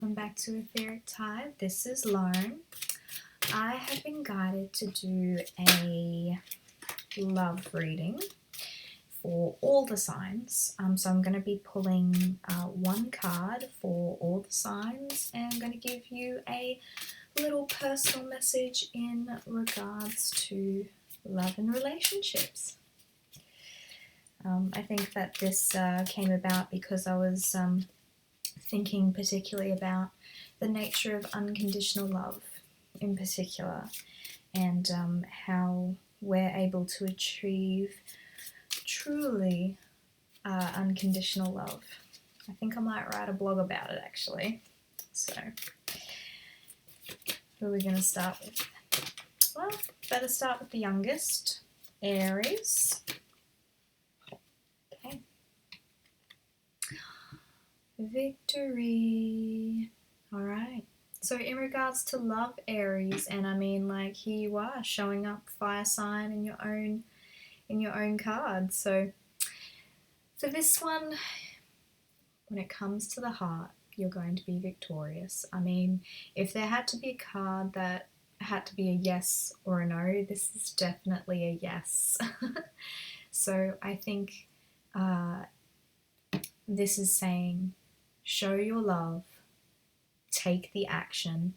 welcome back to Etheric Tide. This is Lauren. I have been guided to do a love reading for all the signs. So I'm going to be pulling one card for all the signs, and I'm going to give you a little personal message in regards to love and relationships. I think that this came about because I was thinking particularly about the nature of unconditional love in particular, and how we're able to achieve truly unconditional love. I think I might write a blog about it actually. So, who are we going to start with? Well, better start with the youngest, Aries. Okay. Victory. Alright. So in regards to love, Aries, and I mean, like, here you are showing up fire sign in your own card. So for this one, when it comes to the heart, you're going to be victorious. I mean, if there had to be a card that had to be a yes or a no, this is definitely a yes. So I think this is saying, show your love, take the action.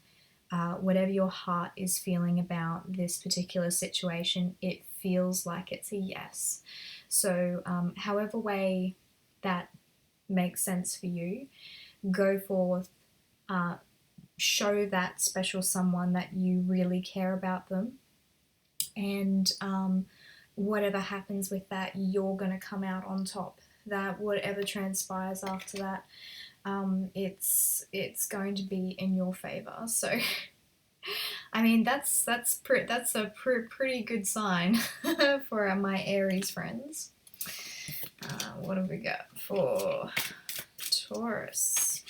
Whatever your heart is feeling about this particular situation, it feels like it's a yes. So however way that makes sense for you, go forth, show that special someone that you really care about them, and whatever happens with that, you're going to come out on top. That whatever transpires after that, it's going to be in your favor. So, I mean, that's a pretty good sign for my Aries friends. What have we got for Taurus?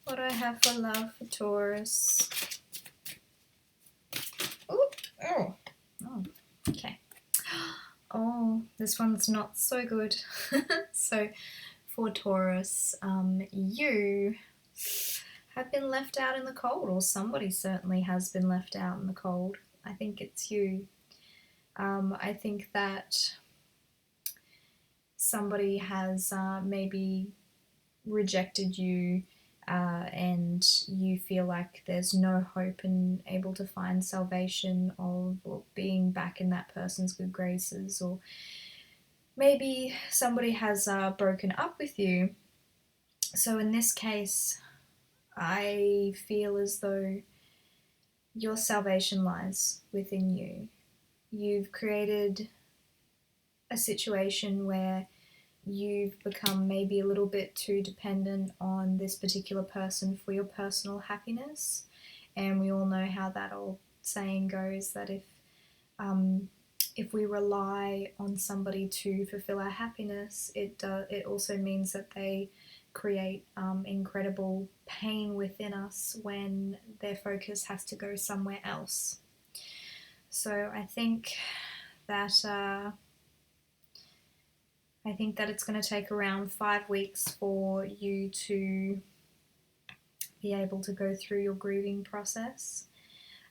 What do I have for love for Taurus? Oh, okay. Oh, this one's not so good. So for Taurus, you have been left out in the cold, or somebody certainly has been left out in the cold. I think it's you. I think that somebody has maybe rejected you, and you feel like there's no hope and able to find salvation of or being back in that person's good graces, or maybe somebody has broken up with you. So in this case, I feel as though your salvation lies within you. You've created a situation where you've become maybe a little bit too dependent on this particular person for your personal happiness, and we all know how that old saying goes, that if we rely on somebody to fulfill our happiness, it also means that they create incredible pain within us when their focus has to go somewhere else. So I think that it's going to take around 5 weeks for you to be able to go through your grieving process.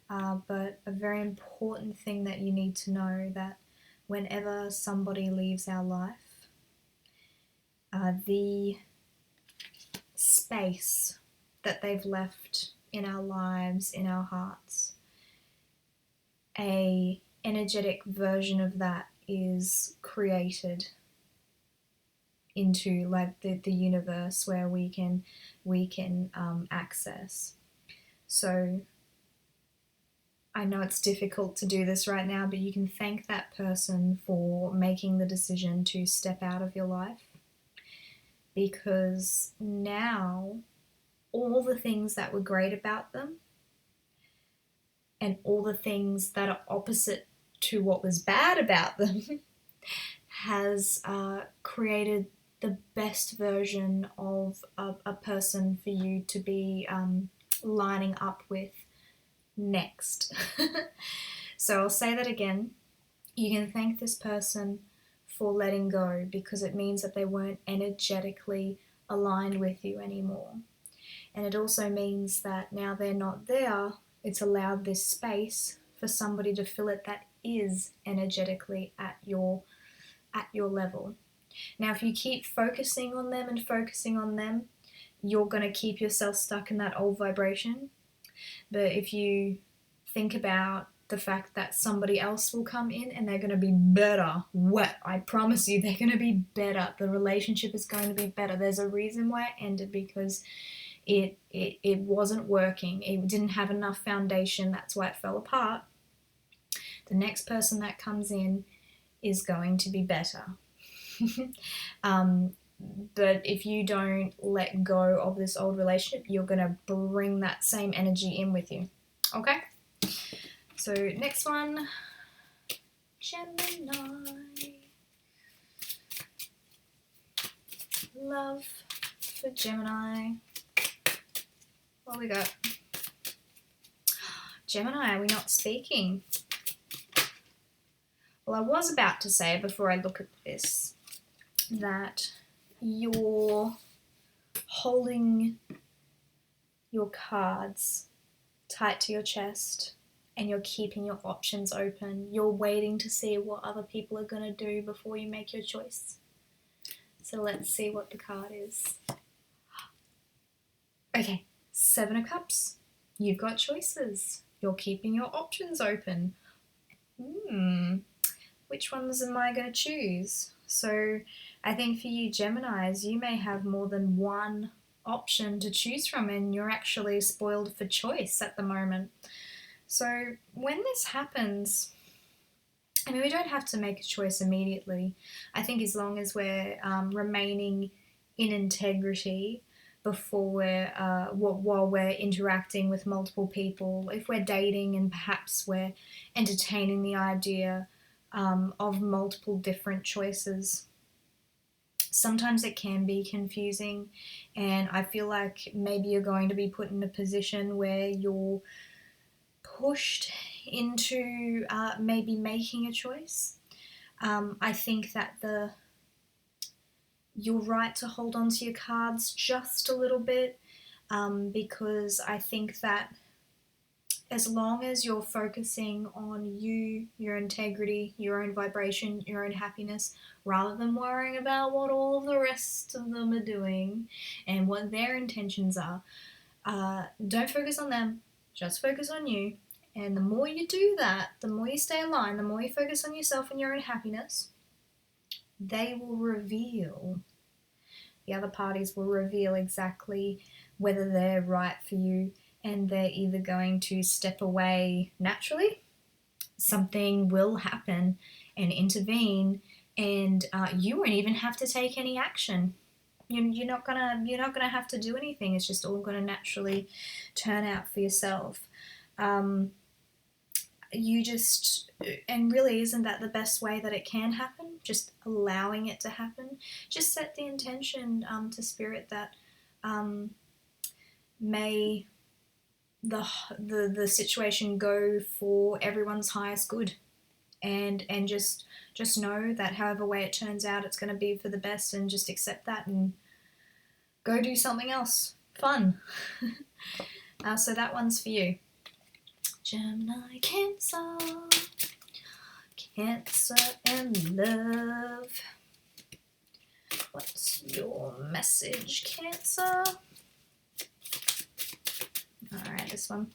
But a very important thing that you need to know, that whenever somebody leaves our life, the space that they've left in our lives, in our hearts, a energetic version of that is created into like the universe where we can access. So I know it's difficult to do this right now, but you can thank that person for making the decision to step out of your life, because now all the things that were great about them and all the things that are opposite to what was bad about them has created the best version of a person for you to be lining up with next. So I'll say that again. You can thank this person for letting go, because it means that they weren't energetically aligned with you anymore. And it also means that now they're not there, it's allowed this space for somebody to fill it that is energetically at your level. Now, if you keep focusing on them, you're going to keep yourself stuck in that old vibration. But if you think about the fact that somebody else will come in and they're going to be better, I promise you, they're going to be better. The relationship is going to be better. There's a reason why it ended, because it wasn't working. It didn't have enough foundation. That's why it fell apart. The next person that comes in is going to be better. But if you don't let go of this old relationship, you're going to bring that same energy in with you. Okay? So next one, Gemini. Love for Gemini. What we got? Gemini, are we not speaking? Well, I was about to say, before I look at this, that you're holding your cards tight to your chest and you're keeping your options open. You're waiting to see what other people are going to do before you make your choice. So let's see what the card is. Okay, 7 of Cups. You've got choices. You're keeping your options open. Which ones am I going to choose? So I think for you Geminis, you may have more than one option to choose from, and you're actually spoiled for choice at the moment. So when this happens, I mean, we don't have to make a choice immediately. I think as long as we're remaining in integrity before while we're interacting with multiple people, if we're dating and perhaps we're entertaining the idea of multiple different choices, sometimes it can be confusing, and I feel like maybe you're going to be put in a position where you're pushed into maybe making a choice. I think that you're right to hold on to your cards just a little bit, because I think that as long as you're focusing on you, your integrity, your own vibration, your own happiness, rather than worrying about what all of the rest of them are doing and what their intentions are, don't focus on them, just focus on you. And the more you do that, the more you stay aligned, the more you focus on yourself and your own happiness, they will reveal, the other parties will reveal exactly whether they're right for you, and they're either going to step away naturally, something will happen and intervene, and you won't even have to take any action. You're not gonna have to do anything. It's just all gonna naturally turn out for yourself. And really, isn't that the best way that it can happen? Just allowing it to happen. Just set the intention to Spirit that may the situation go for everyone's highest good, and just know that however way it turns out, it's going to be for the best, and just accept that and go do something else fun. So that one's for you. Gemini, Cancer and love. What's your message, Cancer? Alright, this one.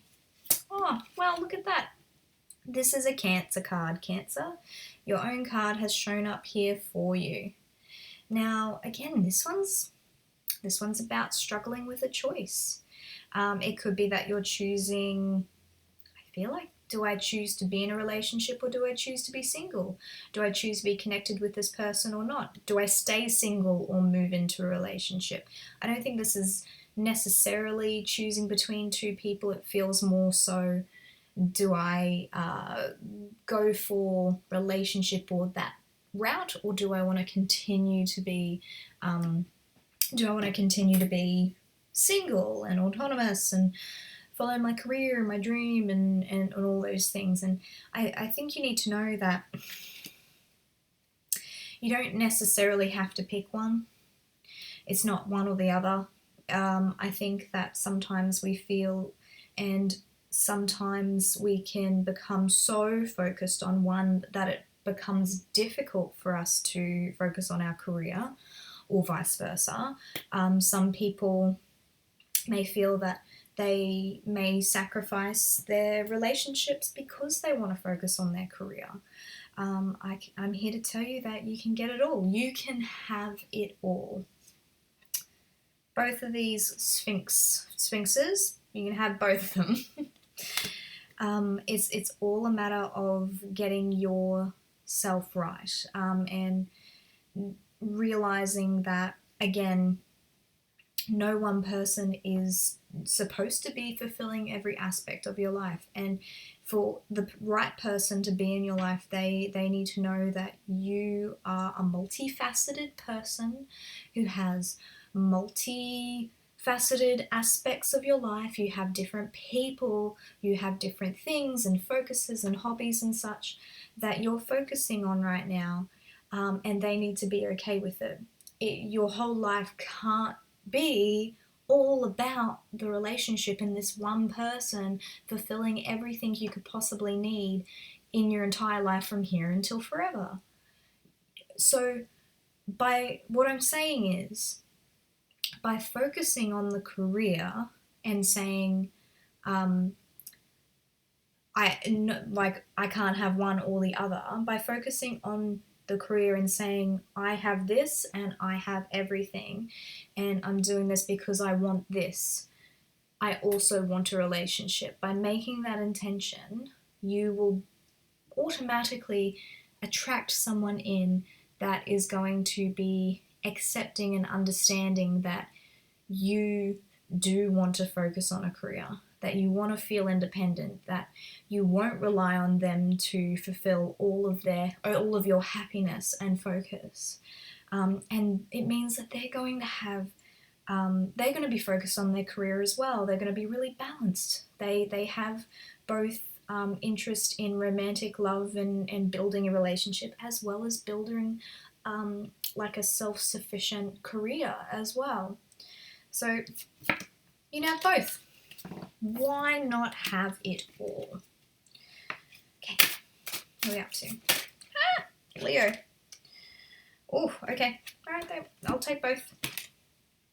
Oh, well, look at that. This is a Cancer card, Cancer. Your own card has shown up here for you. Now, again, this one's about struggling with a choice. It could be that you're choosing, I feel like, do I choose to be in a relationship or do I choose to be single? Do I choose to be connected with this person or not? Do I stay single or move into a relationship? I don't think this is necessarily choosing between two people. It feels more so, do I go for relationship or that route, or do I want to continue to be single and autonomous and follow my career, my dream, and all those things? And I think you need to know that you don't necessarily have to pick one. It's not one or the other. I think that sometimes we feel, and sometimes we can become so focused on one that it becomes difficult for us to focus on our career, or vice versa. Some people may feel that they may sacrifice their relationships because they want to focus on their career. I'm here to tell you that you can get it all. You can have it all. Both of these sphinxes, you can have both of them. It's all a matter of getting yourself right, and realizing that, again, no one person is supposed to be fulfilling every aspect of your life, and for the right person to be in your life, they need to know that you are a multifaceted person who has multifaceted aspects of your life. You have different people, you have different things and focuses and hobbies and such that you're focusing on right now, and they need to be okay with it. Your whole life can't be all about the relationship in this one person fulfilling everything you could possibly need in your entire life from here until forever. So by what I'm saying is, by focusing on the career and saying, I can't have one or the other, by focusing on the career and saying, I have this and I have everything, and I'm doing this because I want this. I also want a relationship. By making that intention, you will automatically attract someone in that is going to be accepting and understanding that you do want to focus on a career, that you want to feel independent, that you won't rely on them to fulfill all of your happiness and focus. And it means that they're going to be focused on their career as well. They're going to be really balanced. They have both interest in romantic love and building a relationship, as well as building like a self-sufficient career as well. So you can have both. Why not have it all? Okay, what are we up to? Leo. Oh, okay. Alright, I'll take both.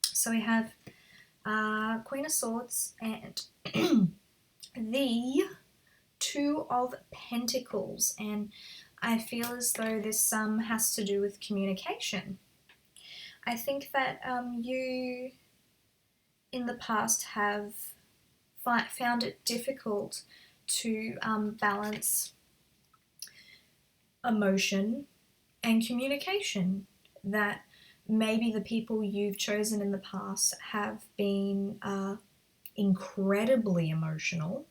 So we have Queen of Swords and the Two of Pentacles. And I feel as though this has to do with communication. I think that you in the past have found it difficult to balance emotion and communication, that maybe the people you've chosen in the past have been incredibly emotional,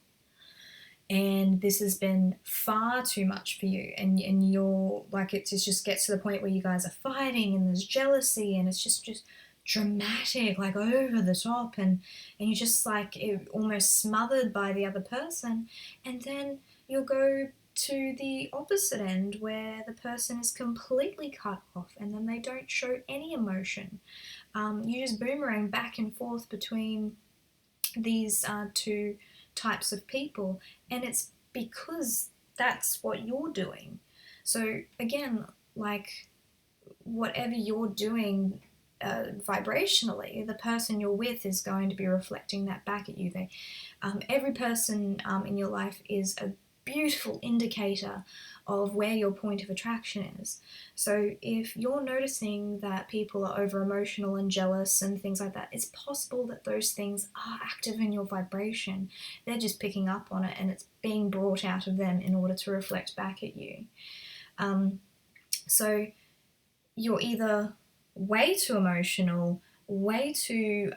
and this has been far too much for you, and you're like, it just gets to the point where you guys are fighting and there's jealousy and it's just dramatic, like over the top, and you're just like almost smothered by the other person. And then you'll go to the opposite end where the person is completely cut off and then they don't show any emotion. You just boomerang back and forth between these two types of people, and it's because that's what you're doing. So again, like, whatever you're doing vibrationally, the person you're with is going to be reflecting that back at you. Every person in your life is a beautiful indicator of where your point of attraction is. So if you're noticing that people are over emotional and jealous and things like that, it's possible that those things are active in your vibration. They're just picking up on it and it's being brought out of them in order to reflect back at you. So you're either way too emotional, way too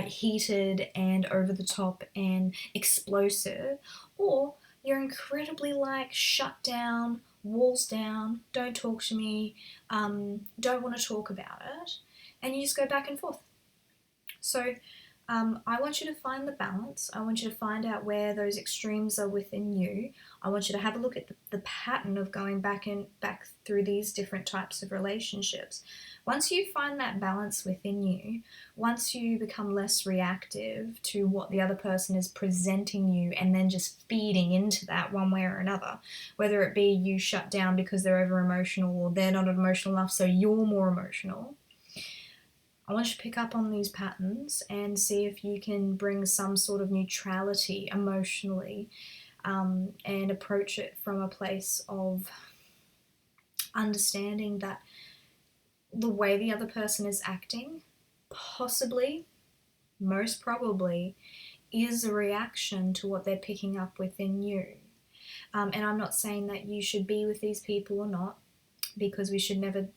heated and over the top and explosive, or you're incredibly shut down, walls down, don't talk to me, don't want to talk about it, and you just go back and forth. So I want you to find the balance. I want you to find out where those extremes are within you. I want you to have a look at the pattern of going back through these different types of relationships. Once you find that balance within you, once you become less reactive to what the other person is presenting you and then just feeding into that one way or another, whether it be you shut down because they're over emotional or they're not emotional enough so you're more emotional, I want you to pick up on these patterns and see if you can bring some sort of neutrality emotionally, and approach it from a place of understanding that the way the other person is acting, possibly, most probably, is a reaction to what they're picking up within you. And I'm not saying that you should be with these people or not, because we should never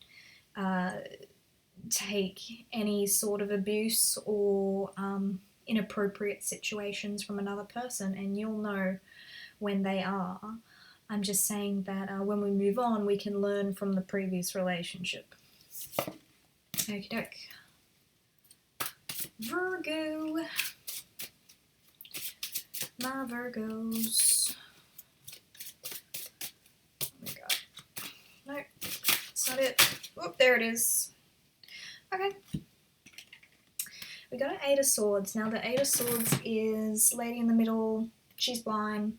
take any sort of abuse or inappropriate situations from another person, and you'll know when they are. I'm just saying that when we move on, we can learn from the previous relationship. Okie doke. Virgo. My Virgos. Oh my god. No, that's not it. Oh, there it is. Okay. We got an Eight of Swords. Now the Eight of Swords is lady in the middle. She's blind.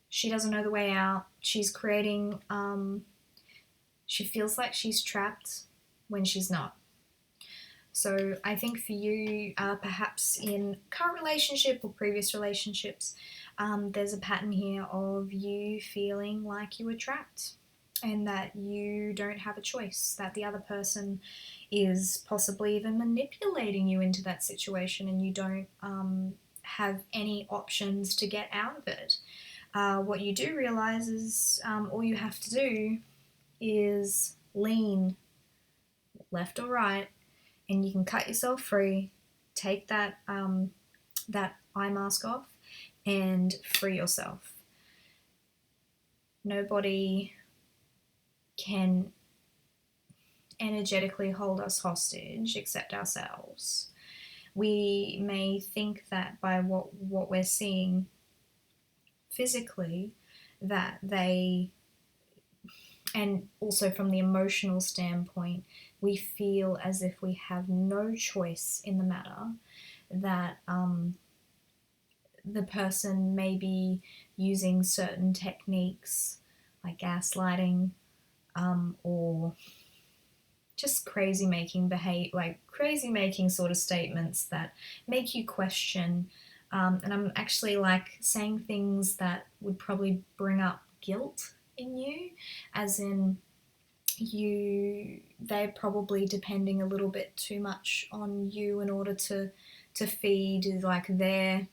She doesn't know the way out. She's creating, she feels like she's trapped when she's not. So I think for you, perhaps in current relationship or previous relationships, there's a pattern here of you feeling like you were trapped and that you don't have a choice, that the other person is possibly even manipulating you into that situation and you don't have any options to get out of it. What you do realize is all you have to do is lean left or right, and you can cut yourself free, take that that eye mask off, and free yourself. Nobody can energetically hold us hostage except ourselves. We may think that by what we're seeing physically, that they, and also from the emotional standpoint, we feel as if we have no choice in the matter, that the person may be using certain techniques like gaslighting, or just crazy making sort of statements that make you question. And I'm actually like saying things that would probably bring up guilt in you, as in they're probably depending a little bit too much on you in order to feed like their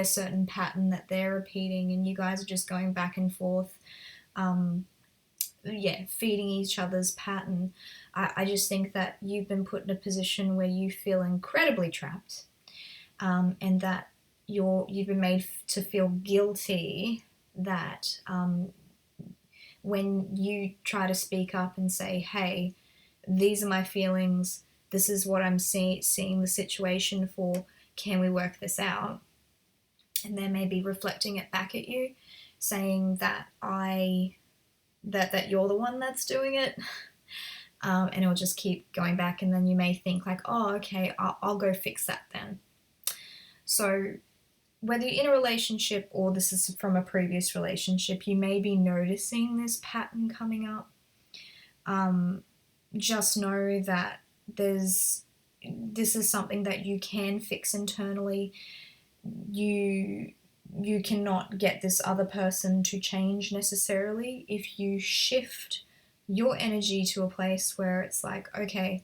certain pattern that they're repeating, and you guys are just going back and forth, feeding each other's pattern. I just think that you've been put in a position where you feel incredibly trapped, and that you've been made to feel guilty that when you try to speak up and say, hey, these are my feelings, this is what I'm seeing the situation for, can we work this out? And they may be reflecting it back at you, saying that that you're the one that's doing it, and it'll just keep going back, and then you may think like, oh, okay, I'll go fix that then. So whether you're in a relationship or this is from a previous relationship, you may be noticing this pattern coming up. Just know that this is something that you can fix internally. You cannot get this other person to change necessarily. If you shift your energy to a place where it's like, okay,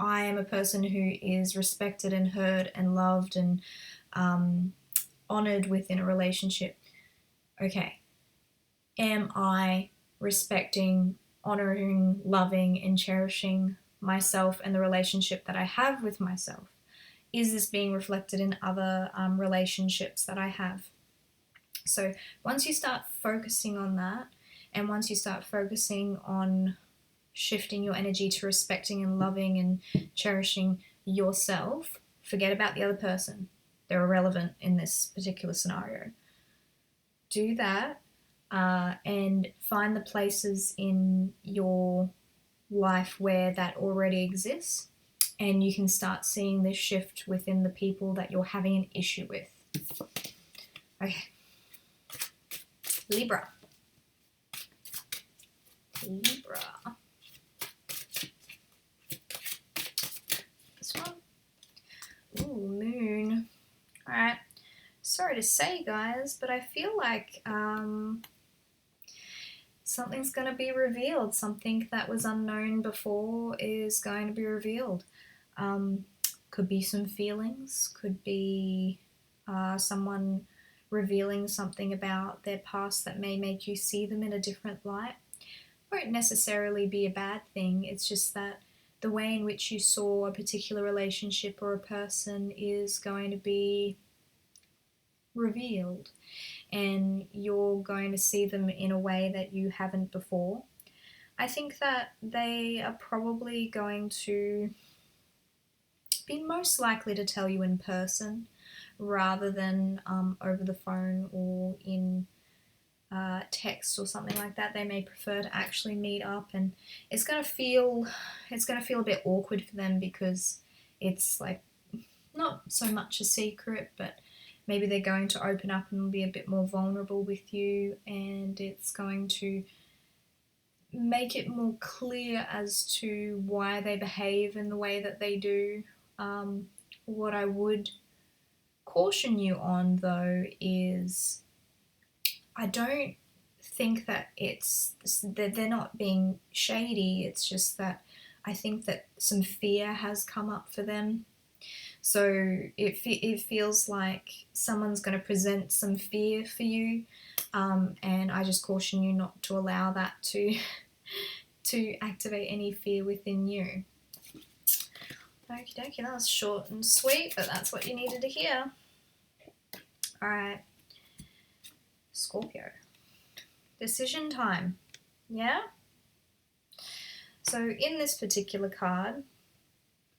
I am a person who is respected and heard and loved and honored within a relationship. Okay, am I respecting, honoring, loving, and cherishing myself and the relationship that I have with myself? Is this being reflected in other relationships that I have? So once you start focusing on that, and once you start focusing on shifting your energy to respecting and loving and cherishing yourself. Forget about the other person. They're irrelevant in this particular scenario. Do that, and find the places in your life where that already exists, and you can start seeing this shift within the people that you're having an issue with. Okay. Libra. This one. Ooh, Moon. Alright. Sorry to say, guys, but I feel like something's going to be revealed. Something that was unknown before is going to be revealed. Could be some feelings, could be someone revealing something about their past that may make you see them in a different light. Won't necessarily be a bad thing, it's just that the way in which you saw a particular relationship or a person is going to be revealed, and you're going to see them in a way that you haven't before. I think that they are probably going to be most likely to tell you in person rather than over the phone or in text or something like that. They may prefer to actually meet up, and it's going to feel a bit awkward for them because it's like not so much a secret, but maybe they're going to open up and be a bit more vulnerable with you, and it's going to make it more clear as to why they behave in the way that they do. What I would caution you on, though, is I don't think that they're not being shady. It's just that I think that some fear has come up for them. So it feels like someone's going to present some fear for you, and I just caution you not to allow that to activate any fear within you. Okie dokie, that was short and sweet, but that's what you needed to hear. Alright, Scorpio. Decision time. Yeah? So in this particular card,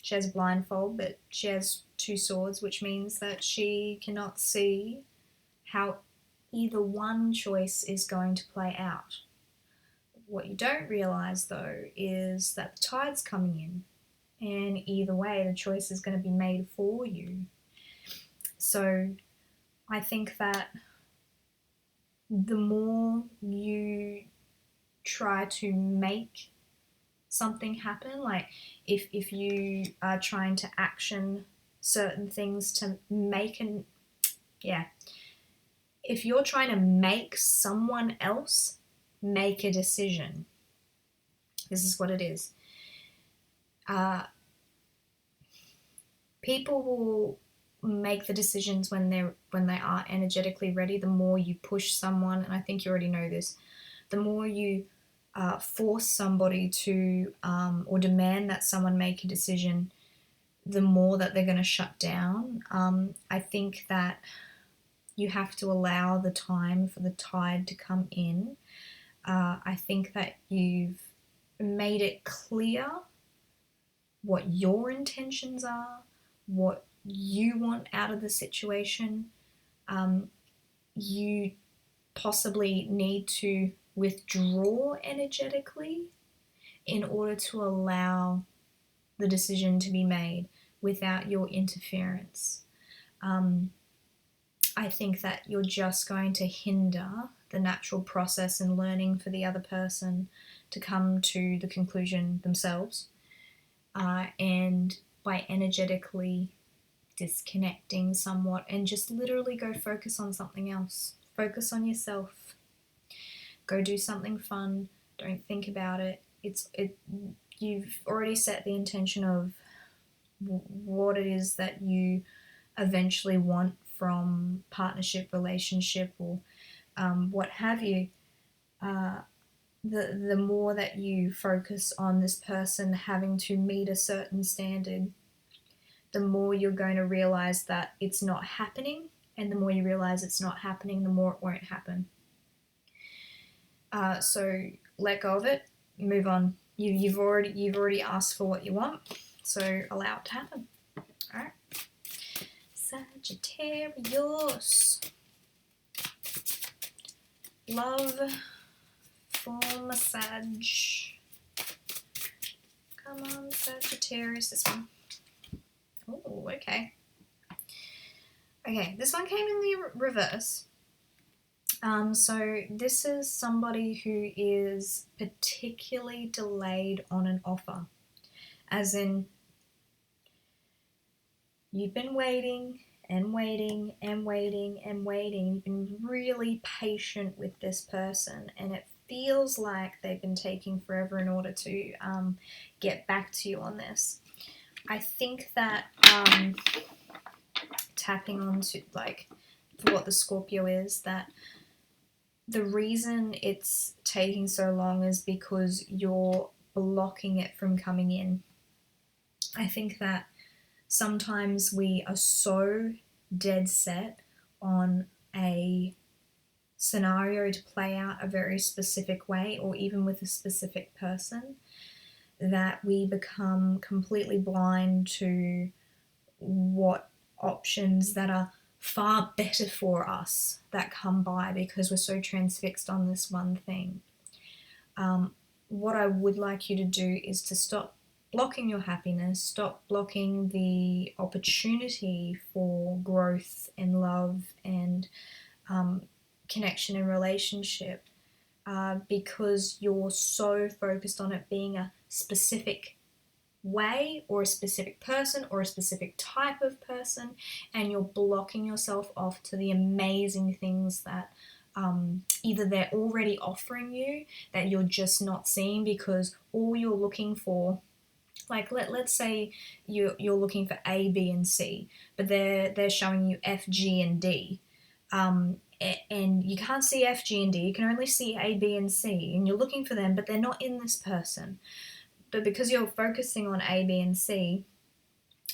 she has a blindfold, but she has two swords, which means that she cannot see how either one choice is going to play out. What you don't realise, though, is that the tide's coming in, and either way, the choice is going to be made for you. So I think that the more you try to make something happen, like if you are trying to action certain things to make if you're trying to make someone else make a decision, this is what it is. People will make the decisions when they are energetically ready. The more you push someone, and I think you already know this, the more you force somebody to or demand that someone make a decision, the more that they're going to shut down. I think that you have to allow the time for the tide to come in. I think that you've made it clear what your intentions are, what you want out of the situation. You possibly need to withdraw energetically in order to allow the decision to be made without your interference. I think that you're just going to hinder the natural process and learning for the other person to come to the conclusion themselves. And by energetically disconnecting somewhat and just literally go focus on something else. Focus on yourself. Go do something fun. Don't think about it. You've already set the intention of what it is that you eventually want from partnership, relationship, or what have you. The more that you focus on this person having to meet a certain standard, the more you're going to realize that it's not happening, and the more you realize it's not happening, the more it won't happen. So let go of it, move on. You've already asked for what you want, so allow it to happen. Alright. Sagittarius. Love for massage. Come on, Sagittarius. This one. Oh, okay. Okay, this one came in the reverse. So this is somebody who is particularly delayed on an offer. As in, you've been waiting and waiting and waiting and waiting. You've been really patient with this person, and it feels like they've been taking forever in order to get back to you on this. I think that tapping onto like what the Scorpio is, that the reason it's taking so long is because you're blocking it from coming in. I think that sometimes we are so dead set on a scenario to play out a very specific way, or even with a specific person, that we become completely blind to what options that are far better for us that come by, because we're so transfixed on this one thing. What I would like you to do is to stop blocking your happiness, stop blocking the opportunity for growth and love and connection and relationship, because you're so focused on it being a specific way or a specific person or a specific type of person, and you're blocking yourself off to the amazing things that either they're already offering you that you're just not seeing, because all you're looking for, like let's say you're looking for A, B, and C, but they're showing you F, G, and D, and you can't see F, G, and D. You can only see A, B, and C, and you're looking for them, but they're not in this person. But because you're focusing on A, B, and C,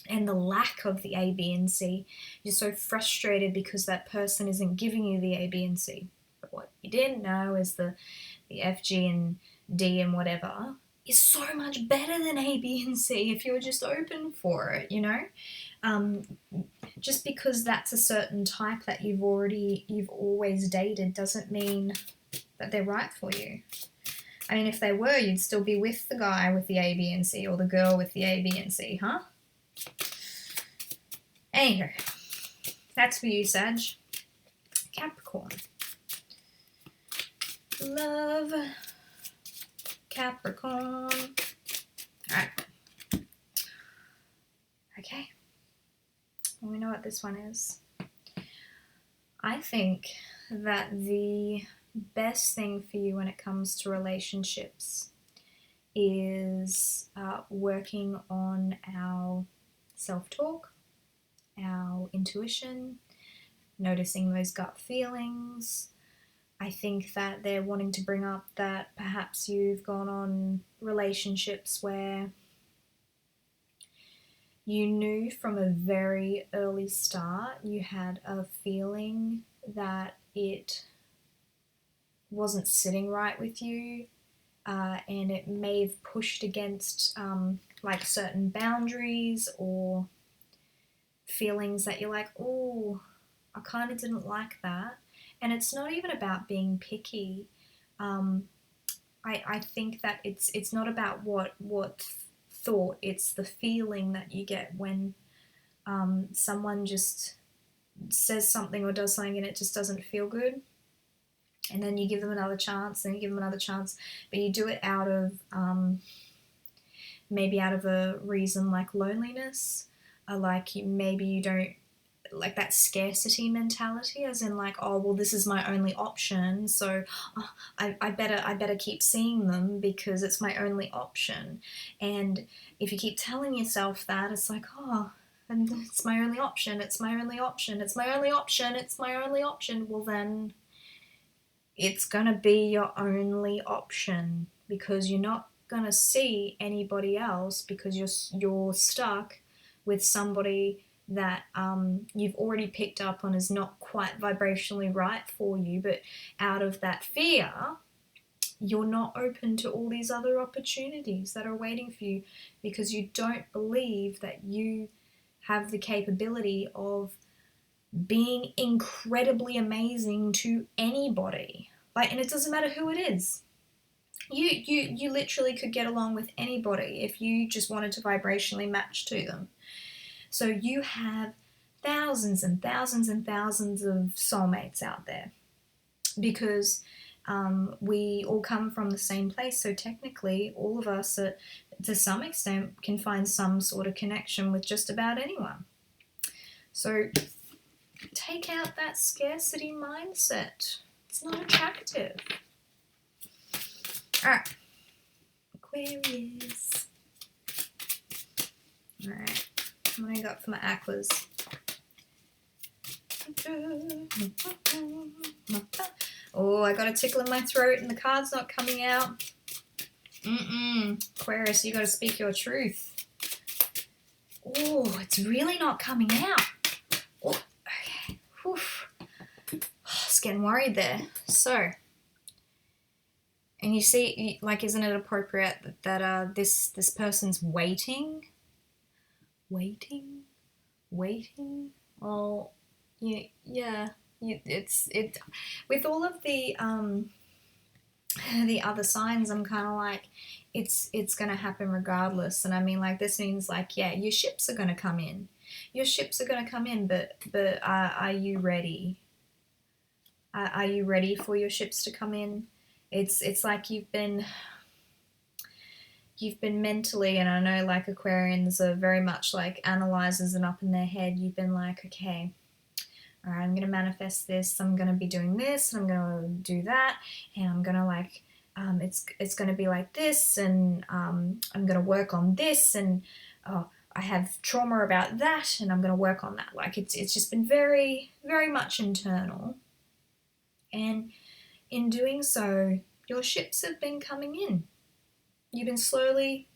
and the lack of the A, B, and C, you're so frustrated because that person isn't giving you the A, B, and C. But what you didn't know is the F, G, and D and whatever is so much better than A, B, and C if you're just open for it, you know? Just because that's a certain type that you've always dated doesn't mean that they're right for you. I mean, if they were, you'd still be with the guy with the A, B, and C, or the girl with the A, B, and C, huh? Anywho, that's for you, Sag. Capricorn. Love. Capricorn. Alright. Okay. Well, we know what this one is. I think that the best thing for you when it comes to relationships is working on our self-talk, our intuition, noticing those gut feelings. I think that they're wanting to bring up that perhaps you've gone on relationships where you knew from a very early start, you had a feeling that it wasn't sitting right with you, and it may have pushed against like certain boundaries or feelings that you're like, oh, I kind of didn't like that. And it's not even about being picky. I think that it's not about what thought, it's the feeling that you get when someone just says something or does something and it just doesn't feel good. And then you give them another chance, and you give them another chance, but you do it out of maybe out of a reason like loneliness, like maybe you don't like that scarcity mentality, as in like, oh well, this is my only option, so I better keep seeing them because it's my only option. And if you keep telling yourself that, it's like, oh, and it's my only option, it's my only option, it's my only option, it's my only option. Well, then it's gonna be your only option, because you're not gonna see anybody else, because you're stuck with somebody that you've already picked up on is not quite vibrationally right for you. But out of that fear, you're not open to all these other opportunities that are waiting for you, because you don't believe that you have the capability of being incredibly amazing to anybody. Like, and it doesn't matter who it is. You literally could get along with anybody if you just wanted to vibrationally match to them. So you have thousands and thousands and thousands of soulmates out there, because we all come from the same place. So technically, all of us, to some extent, can find some sort of connection with just about anyone. So take out that scarcity mindset. It's not attractive. All right, Aquarius. All right, what I got for my aquas? Oh, I got a tickle in my throat and the card's not coming out. Aquarius, you got to speak your truth. Oh, it's really not coming out. Oh, okay. Whew. I was getting worried there. So, and you see, like, isn't it appropriate that this person's waiting? Well, yeah. It's with all of the other signs. I'm kind of like, it's going to happen regardless. And I mean, like, this means, like, yeah, your ships are going to come in. But are you ready? Are you ready for your ships to come in? It's like you've been mentally, and I know, like, Aquarians are very much like analyzers and up in their head. You've been like, okay, all right, I'm going to manifest this, I'm going to be doing this, I'm going to do that, and I'm going to, like, it's going to be like this, and I'm going to work on this, and I have trauma about that, and I'm going to work on that. Like, it's just been very, very much internal. And in doing so, your ships have been coming in. You've been slowly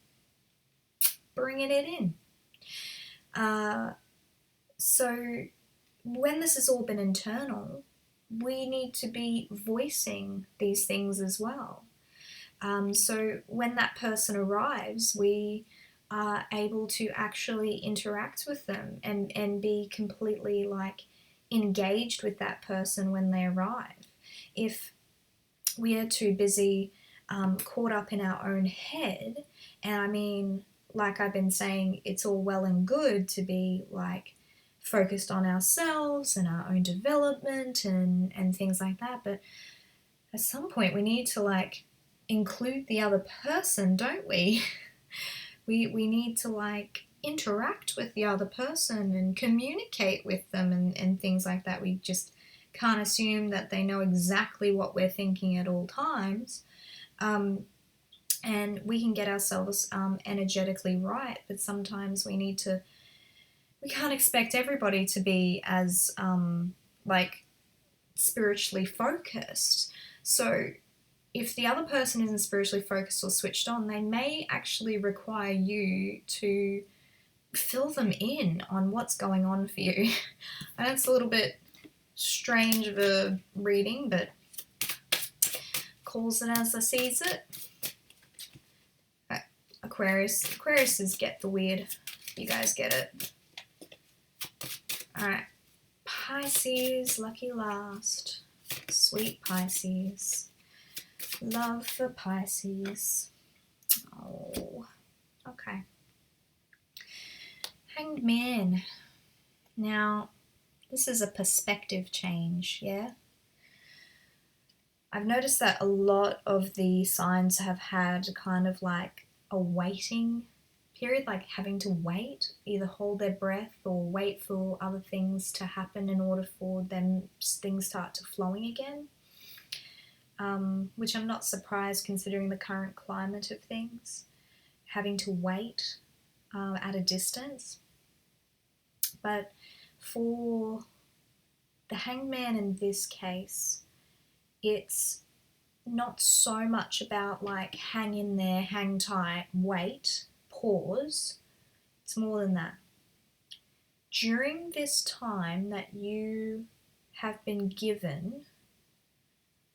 bringing it in. So when this has all been internal, we need to be voicing these things as well. So when that person arrives, we are able to actually interact with them and be completely, like, engaged with that person when they arrive. If we are too busy caught up in our own head, and I mean, like I've been saying, it's all well and good to be, like, focused on ourselves and our own development and things like that, but at some point we need to, like, include the other person, don't we? We need to, like, interact with the other person and communicate with them and things like that. We just can't assume that they know exactly what we're thinking at all times. And we can get ourselves energetically right, but sometimes we can't expect everybody to be as like, spiritually focused. So if the other person isn't spiritually focused or switched on, they may actually require you to fill them in on what's going on for you. And it's a little bit strange of a reading, but calls it as I sees it. Aquariuses get the weird. You guys get it. Alright. Pisces, lucky last. Sweet Pisces. Love for Pisces. Oh, okay. Hanged Man. Now, this is a perspective change, yeah? I've noticed that a lot of the signs have had kind of like a waiting period, like having to wait, either hold their breath or wait for other things to happen in order for them things start to flowing again. Which I'm not surprised considering the current climate of things, having to wait at a distance. But for the Hanged Man in this case, it's not so much about, like, hang in there, hang tight, wait, pause. It's more than that. During this time that you have been given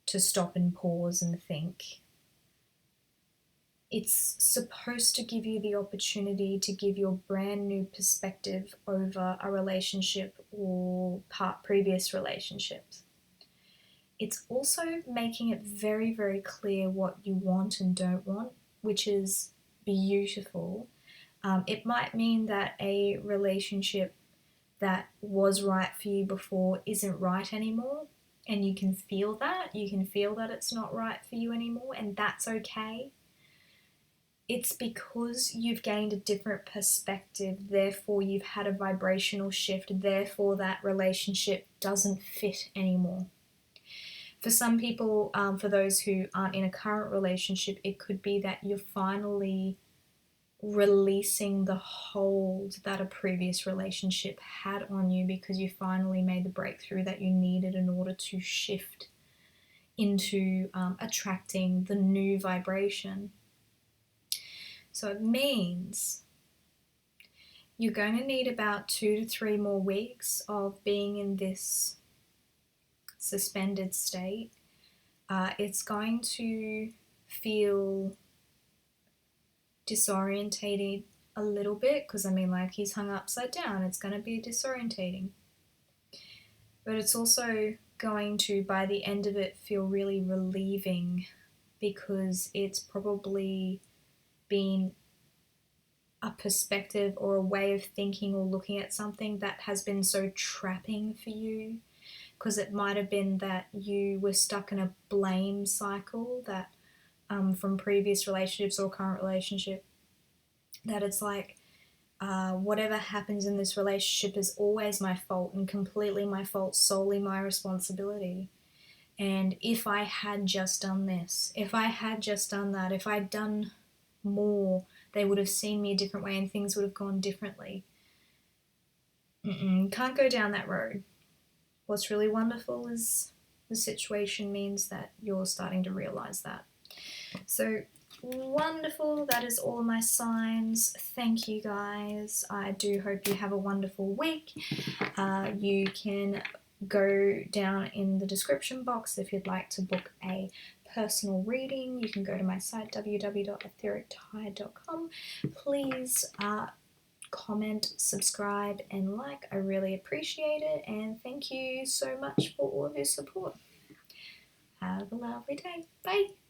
to stop and pause and think, It's supposed to give you the opportunity to give your brand new perspective over a relationship or previous relationships. It's also making it very, very clear what you want and don't want, which is beautiful. It might mean that a relationship that was right for you before isn't right anymore, and you can feel that. You can feel that it's not right for you anymore, and that's okay. It's because you've gained a different perspective, therefore you've had a vibrational shift, therefore that relationship doesn't fit anymore. For some people, for those who aren't in a current relationship, it could be that you're finally releasing the hold that a previous relationship had on you, because you finally made the breakthrough that you needed in order to shift into attracting the new vibration. So it means you're going to need about 2 to 3 more weeks of being in this suspended state. It's going to feel disorientated a little bit, because I mean, like, he's hung upside down. It's going to be disorientating. But it's also going to, by the end of it, feel really relieving, because it's probably been a perspective or a way of thinking or looking at something that has been so trapping for you, because it might have been that you were stuck in a blame cycle that from previous relationships or current relationship, that it's like whatever happens in this relationship is always my fault and completely my fault, solely my responsibility. And if I had just done this, if I had just done that, if I'd done more, they would have seen me a different way and things would have gone differently. Can't go down that road. What's really wonderful is the situation means that you're starting to realize that. So wonderful. That is all my signs. Thank you, guys. I do hope you have a wonderful week. You can go down in the description box if you'd like to book a personal reading. You can go to my site, www.etherictide.com. Please comment, subscribe, and like. I really appreciate it, and thank you so much for all of your support. Have a lovely day. Bye.